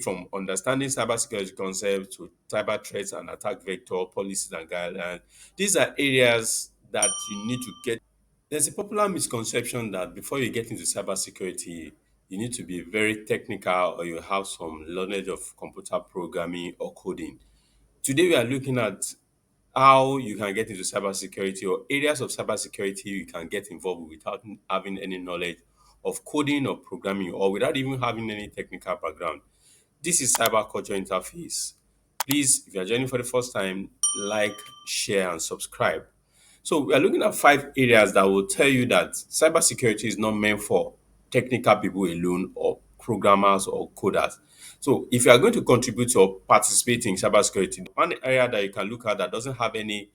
from understanding cybersecurity concepts to cyber threats and attack vector policies and guidelines. These are areas that you need to get. There's a popular misconception that before you get into cybersecurity, you need to be very technical or you have some knowledge of computer programming or coding. Today, we are looking at how you can get into cybersecurity or areas of cybersecurity you can get involved without having any knowledge of coding or programming or without even having any technical background. This is Cyber Culture Interface. Please, if you are joining for the first time, like, share, and subscribe. So we are looking at 5 areas that will tell you that cybersecurity is not meant for technical people alone or programmers or coders. So if you are going to contribute or participate in cybersecurity, one area that you can look at that doesn't have any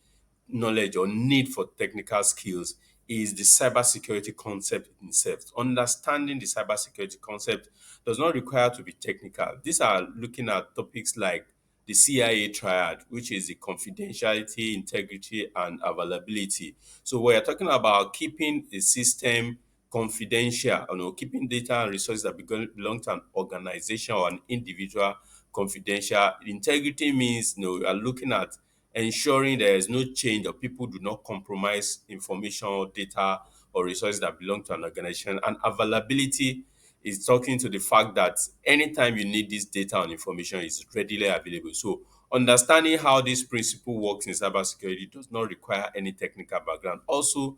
knowledge or need for technical skills is the cybersecurity concept itself. Understanding the cybersecurity concept does not require to be technical. These are looking at topics like the CIA triad, which is the confidentiality, integrity, and availability. So we're talking about keeping a system confidential, keeping data and resources that belong to an organization or an individual confidential. Integrity means you are looking at ensuring there is no change or people do not compromise information or data or resources that belong to an organization. And availability is talking to the fact that anytime you need this data and information is readily available. So understanding how this principle works in cybersecurity does not require any technical background. Also,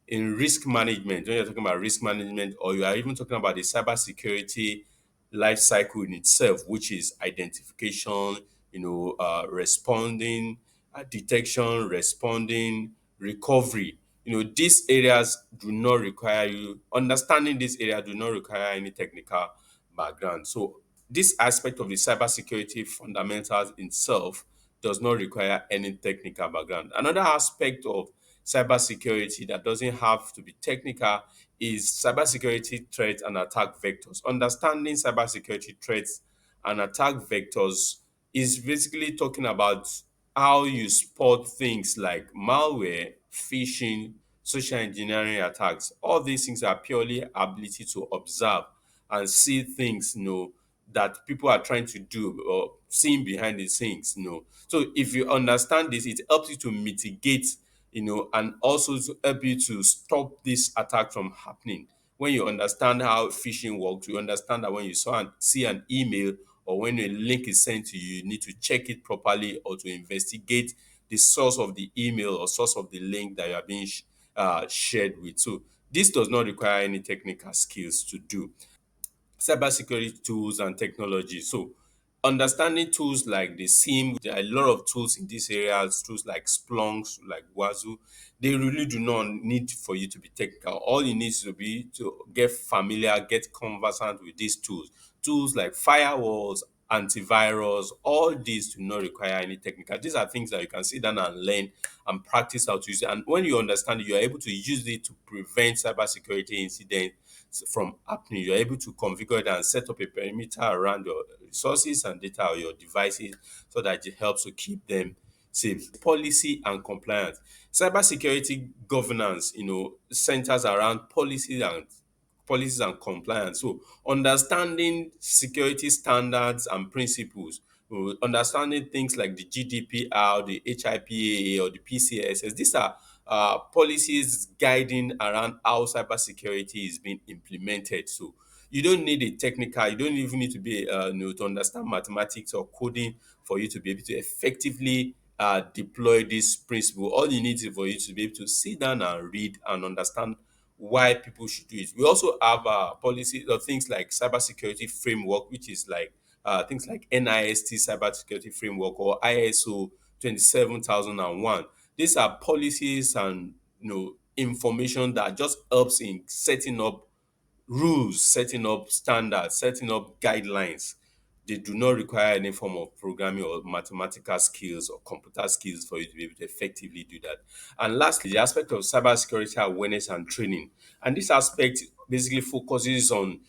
in risk management, when you're talking about risk management, or you are even talking about the cybersecurity life cycle in itself, which is identification, responding, detection, responding, recovery. These areas do not require you understanding this area do not require any technical background. So this aspect of the cybersecurity fundamentals itself does not require any technical background. Another aspect of cybersecurity that doesn't have to be technical is cybersecurity threats and attack vectors. Understanding cybersecurity threats and attack vectors is basically talking about how you spot things like malware, phishing, social engineering attacks. All these things are purely ability to observe and see things, that people are trying to do or seeing behind the scenes. So if you understand this, it helps you to mitigate, and also to help you to stop this attack from happening. When you understand how phishing works, you understand that when you see an email or when a link is sent to you, you need to check it properly or to investigate the source of the email or source of the link that you are being shared with. So this does not require any technical skills to do. Cybersecurity tools and technology. So understanding tools like the SIM, there are a lot of tools in these areas, tools like Splunk, like Wazoo. They really do not need for you to be technical. All you need to be to get familiar, get conversant with these tools. Tools like firewalls, antivirus, all these do not require any technical. These are things that you can sit down and learn and practice how to use it. And when you understand it, you are able to use it to prevent cybersecurity incidents from happening. You're able to configure it and set up a perimeter around your resources and data or your devices so that it helps to keep them safe. Policy and compliance. Cybersecurity governance, centers around policies and compliance. So understanding security standards and principles, understanding things like the GDPR, the HIPAA, or the PCSS. These are policies guiding around how cybersecurity is being implemented. So you don't need a technical, you don't even need to be to understand mathematics or coding for you to be able to effectively deploy this principle. All you need is for you to be able to sit down and read and understand why people should do it. We also have policies or things like cybersecurity framework, which is like things like NIST cybersecurity framework or ISO 27001. These are policies and information that just helps in setting up rules, setting up standards, setting up guidelines. They do not require any form of programming or mathematical skills or computer skills for you to be able to effectively do that. And lastly, the aspect of cybersecurity awareness and training. And this aspect basically focuses on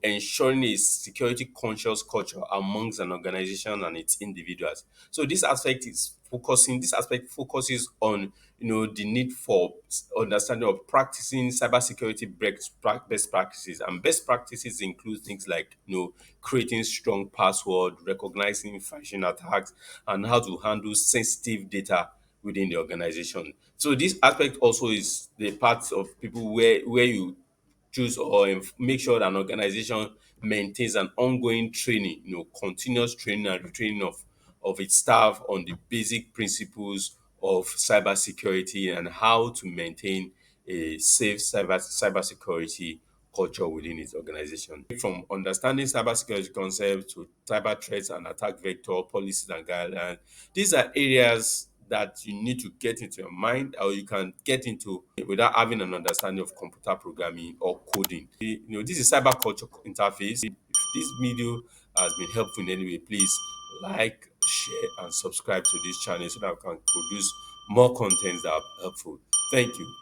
ensuring a security conscious culture amongst an organization and its individuals. So this aspect focuses on the need for understanding of practicing cybersecurity best practices, and best practices include things like creating strong password, recognizing phishing attacks, and how to handle sensitive data within the organization. So this aspect also is the part of people where you choose or make sure that an organization maintains an ongoing training, continuous training and retraining of its staff on the basic principles of cybersecurity and how to maintain a safe cybersecurity culture within its organization. From understanding cybersecurity concepts to cyber threats and attack vector policies and guidelines, these are areas that you need to get into your mind or you can get into without having an understanding of computer programming or coding. This is cyber culture interface. If this video has been helpful in any way, please like, share, and subscribe to this channel so that we can produce more contents that are helpful. Thank you.